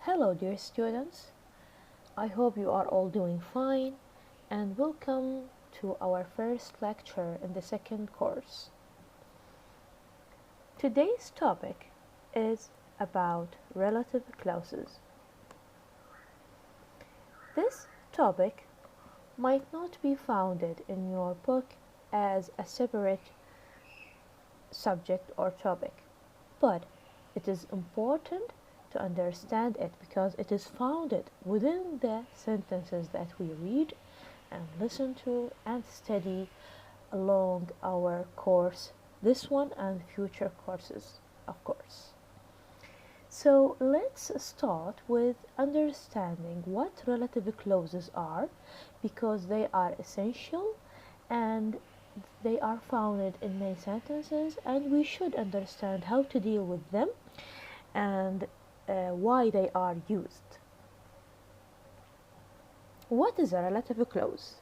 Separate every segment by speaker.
Speaker 1: Hello dear students, I hope you are all doing fine and welcome to our first lecture in the second course. Today's topic is about relative clauses. This topic might not be founded in your book as a separate subject or topic, but it is important to understand it because it is founded within the sentences that we read and listen to and study along our course, this one and future courses, of course. So let's start with understanding what relative clauses are, because they are essential and they are founded in many sentences, and we should understand how to deal with them and why they are used. What is a relative clause?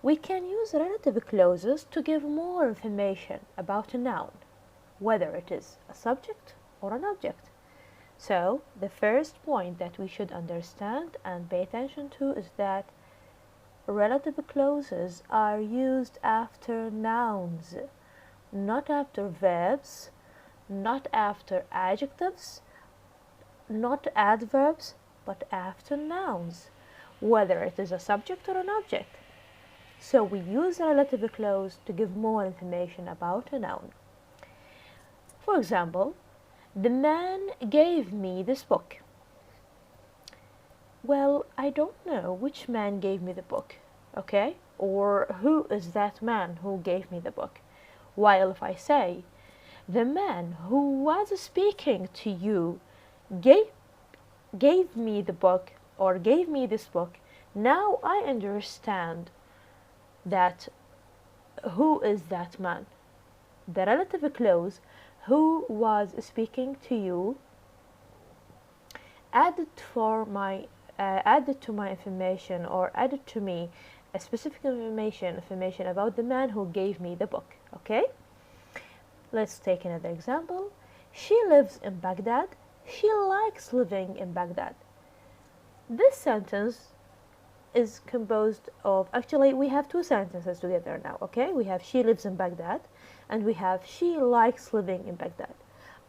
Speaker 1: We can use relative clauses to give more information about a noun, whether it is a subject or an object. So the first point that we should understand and pay attention to is that relative clauses are used after nouns, not after verbs, not after adjectives, not adverbs, but after nouns, whether it is a subject or an object. So we use a relative clause to give more information about a noun. For example, the man gave me this book. Well, I don't know which man gave me the book, okay? Or who is that man who gave me the book? While if I say, the man who was speaking to you gave me the book or gave me this book, now I understand that who is that man. The relative clause who was speaking to you added to my information, or added to me a specific information about the man who gave me the book. Okay, let's take another example. She lives in Baghdad. She likes living in Baghdad. This sentence is composed of, actually we have two sentences together now, okay? We have she lives in Baghdad and we have she likes living in Baghdad.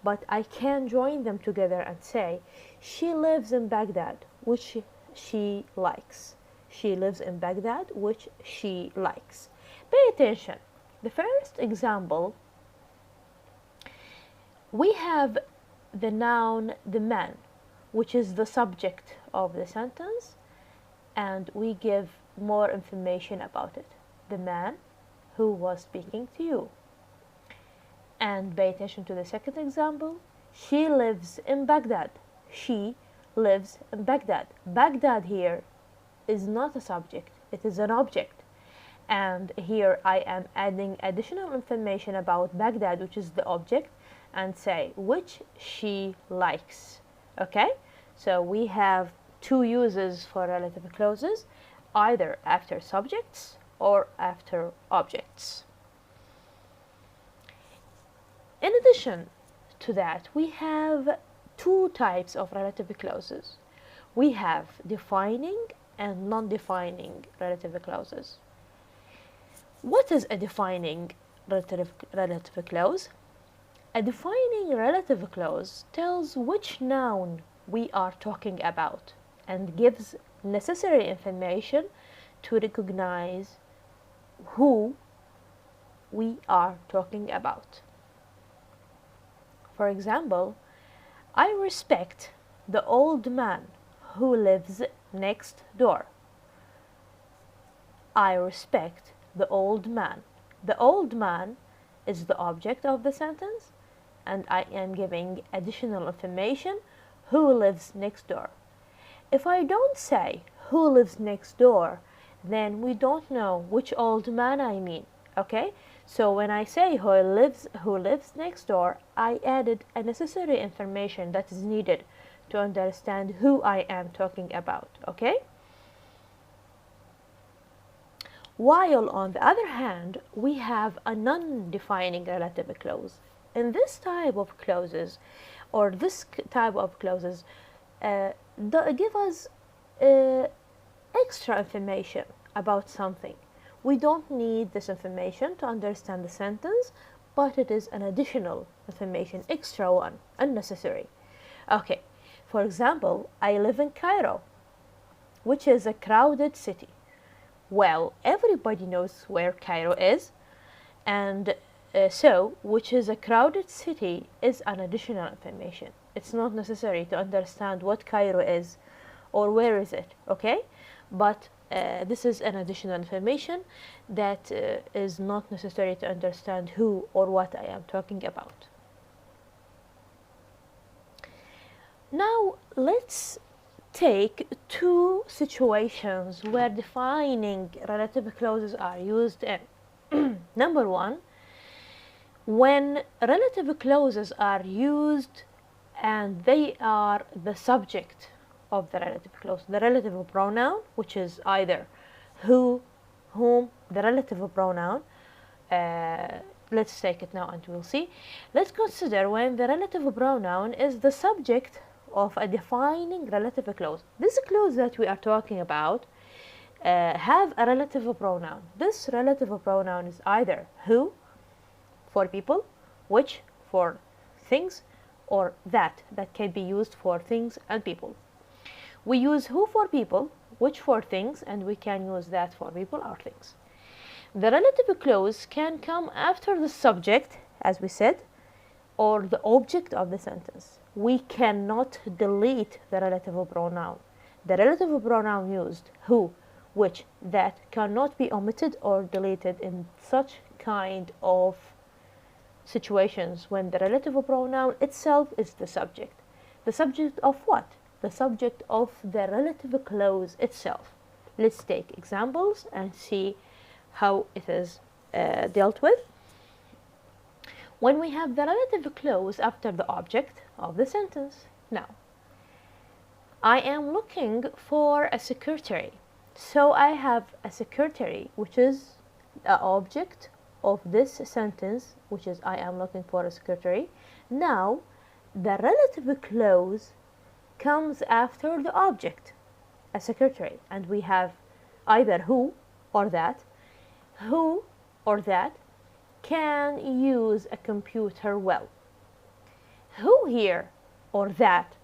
Speaker 1: But I can join them together and say she lives in Baghdad, which she likes. She lives in Baghdad, which she likes. Pay attention. The first example, we have the noun the man, which is the subject of the sentence, and we give more information about it. The man who was speaking to you. And pay attention to the second example. She lives in Baghdad. She lives in Baghdad. Baghdad here is not a subject, it is an object. And here I am adding additional information about Baghdad, which is the object, and say which she likes. Okay? So we have two uses for relative clauses, either after subjects or after objects. In addition to that, we have two types of relative clauses. We have defining and non-defining relative clauses. What is a defining relative clause? A defining relative clause tells which noun we are talking about and gives necessary information to recognize who we are talking about. For example, I respect the old man who lives next door. I respect the old man. The old man is the object of the sentence, and I am giving additional information who lives next door. If I don't say who lives next door, then we don't know which old man I mean, okay? So when I say who lives next door, I added a necessary information that is needed to understand who I am talking about, okay? While on the other hand, we have a non-defining relative clause. In this type of clauses, give us uh, extra information about something. We don't need this information to understand the sentence, but it is an additional information, extra one, unnecessary. Okay, for example, I live in Cairo, which is a crowded city. Well, everybody knows where Cairo is, and so, which is a crowded city, is an additional information. It's not necessary to understand what Cairo is or where is it, okay? But this is an additional information that is not necessary to understand who or what I am talking about. Now, let's take two situations where defining relative clauses are used in. Number one, when relative clauses are used and they are the subject of the relative clause, the relative pronoun, which is either who, whom, the relative pronoun. Let's take it now and we'll see. Let's consider when the relative pronoun is the subject of a defining relative clause. This clause that we are talking about have a relative pronoun. This relative pronoun is either who for people, which for things, or that can be used for things and people. We use who for people, which for things, and we can use that for people or things. The relative clause can come after the subject, as we said, or the object of the sentence. We cannot delete the relative pronoun. The relative pronoun used, who, which, that, cannot be omitted or deleted in such kind of situations when the relative pronoun itself is the subject. The subject of what? The subject of the relative clause itself. Let's take examples and see how it is dealt with. When we have the relative clause after the object of the sentence. Now, I am looking for a secretary. So I have a secretary, which is the object of this sentence, which is I am looking for a secretary. Now, the relative clause comes after the object, a secretary, and we have either who or that. Who or that can use a computer well. Who here or that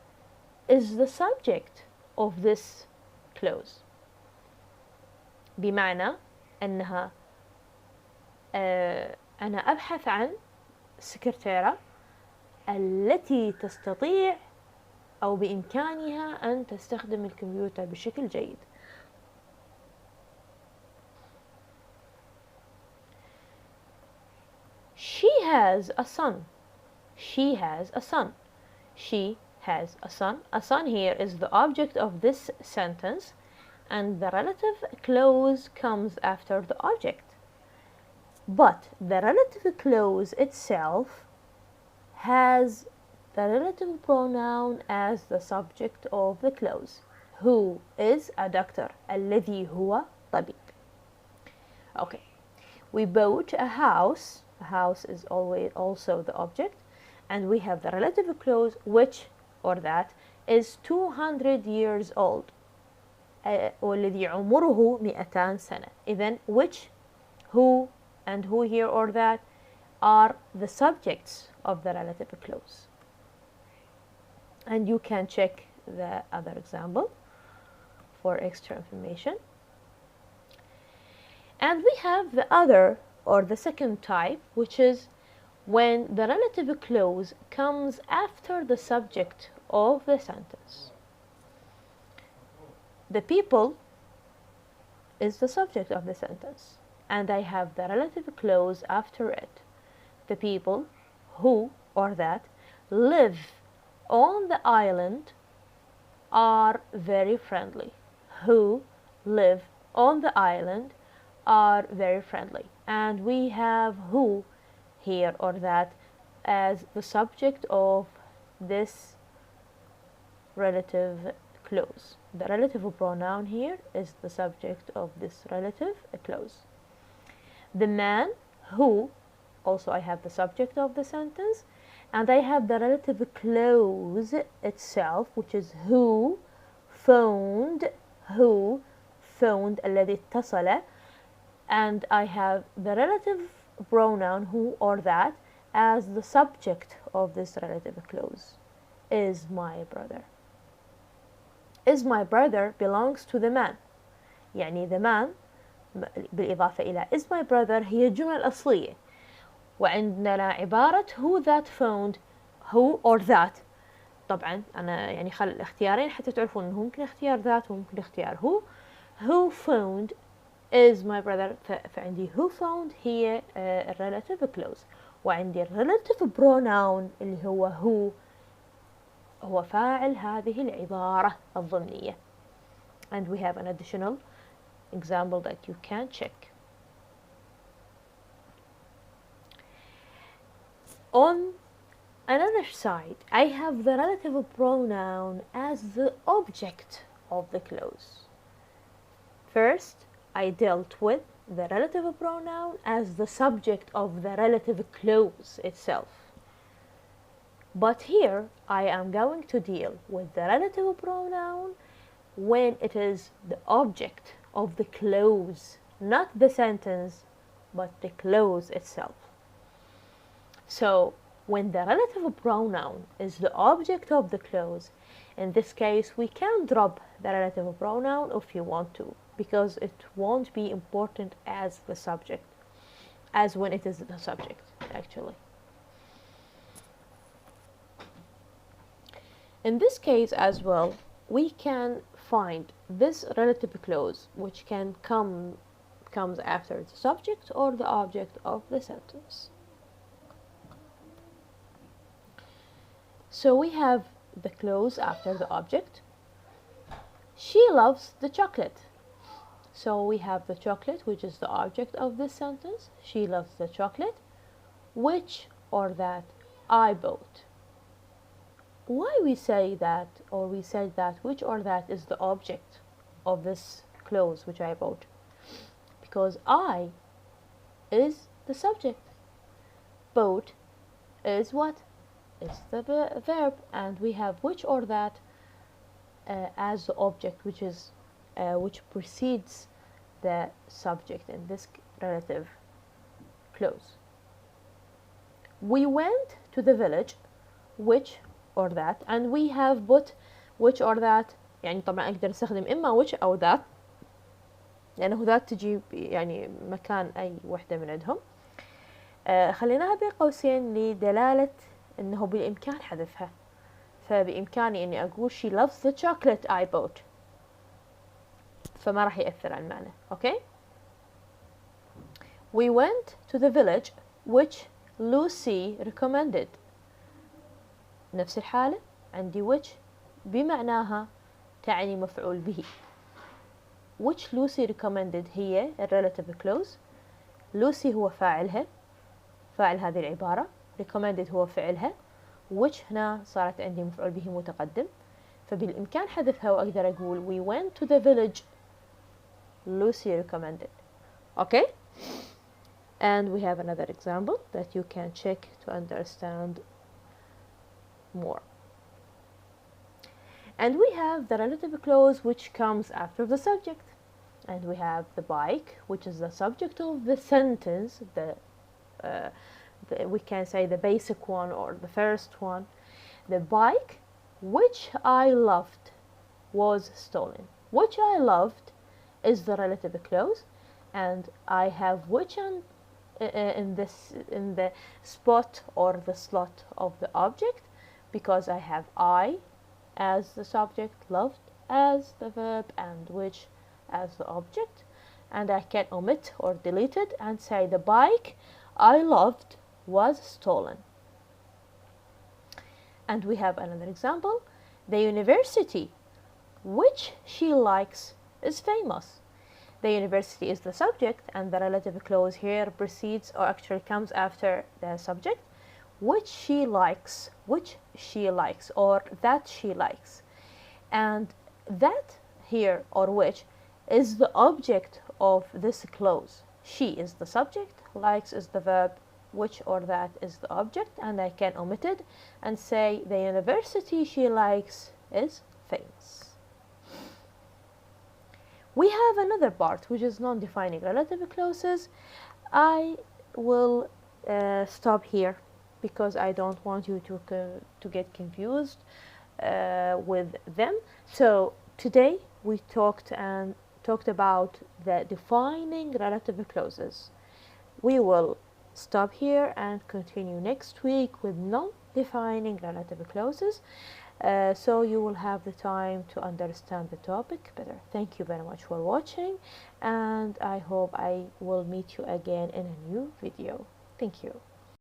Speaker 1: is the subject of this clause. بمعنى أنها أنا أبحث عن سكرتيرة التي تستطيع أو بإمكانها أن تستخدم الكمبيوتر بشكل جيد. She has a son. She has a son. She has a son. A son here is the object of this sentence, and the relative clause comes after the object. But the relative clause itself has the relative pronoun as the subject of the clause. Who is a doctor. الذي هو طبيب. Okay. We bought a house. A house is always also the object. And we have the relative clause which or that is 200 years old. والذي عمره 200 سنة. Then which, who, and who here or that are the subjects of the relative clause. And you can check the other example for extra information. And we have the other or the second type, which is when the relative clause comes after the subject of the sentence. The people is the subject of the sentence, and I have the relative clause after it. The people who or that live on the island are very friendly. Who live on the island are very friendly. And we have who here or that as the subject of this relative clause. The relative pronoun here is the subject of this relative clause. The man who, also I have the subject of the sentence, and I have the relative clause itself, which is who found, الذي اتصل, and I have the relative pronoun who or that as the subject of this relative clause. Is my brother. Is my brother belongs to the man. يعني the man بالإضافة إلى is my brother هي الجملة الأصلية. وعندنا عبارة who that found, who or that. طبعا أنا يعني خل الاختيارين حتى تعرفون إنه ممكن اختيار that وممكن اختيار who found is my brother. فعندي who found هي relative clause، وعندي relative pronoun اللي هو فاعل هذه العبارة الضمنية. And we have an additional example that you can check. On another side, I have the relative pronoun as the object of the clause. First, I dealt with the relative pronoun as the subject of the relative clause itself. But here, I am going to deal with the relative pronoun when it is the object of the clause, not the sentence, but the clause itself. So, when the relative pronoun is the object of the clause, in this case, we can drop the relative pronoun if you want to, because it won't be important as the subject, as when it is the subject, actually. In this case as well, we can find this relative clause, which comes after the subject or the object of the sentence. So we have the clause after the object. She loves the chocolate. So we have the chocolate, which is the object of this sentence. She loves the chocolate, which or that I bought. Why we say that, or we said that which or that is the object of this clause which I bought? Because I is the subject. Bought is what? It's the verb, and we have which or that as the object, which precedes the subject in this relative clause. We went to the village, which or that, and we have put which or that. يعني طبعا أقدر أستخدم إما which أو that، لأنه that تجي يعني مكان أي وحدة من عندهم. خليناها بين قوسين لدلالة إنه بالإمكان حذفها، فبإمكاني إني أقول she loves the chocolate I bought، فما راح يأثر على المعنى. Okay. We went to the village which Lucy recommended. نفس الحالة عندي which بمعناها تعني مفعول به. which Lucy recommended هي relative clause. Lucy هو فاعلها، فاعل هذه العبارة. recommended هو فعلها. which هنا صارت عندي مفعول به متقدم، فبالإمكان حذفها وأقدر أقول we went to the village Lucy recommended. Okay. And we have another example that you can check to understand more. And we have the relative clause which comes after the subject, and we have the bike, which is the subject of the sentence, we can say the basic one or the first one. The bike which I loved was stolen. Which I loved is the relative clause, and I have which in the spot or the slot of the object, because I have I as the subject, loved as the verb, and which as the object, and I can omit or delete it and say the bike I loved was stolen. And we have another example. The university which she likes is famous. The university is the subject, and the relative clause here precedes or actually comes after the subject. Which she likes, or that she likes. And that here, or which, is the object of this clause. She is the subject, likes is the verb, which or that is the object, and I can omit it and say the university she likes is famous. We have another part which is non-defining relative clauses. I will stop here because I don't want you to get confused with them. So today we talked about the defining relative clauses. We will stop here and continue next week with non-defining relative clauses. So you will have the time to understand the topic better. Thank you very much for watching, and I hope I will meet you again in a new video. Thank you.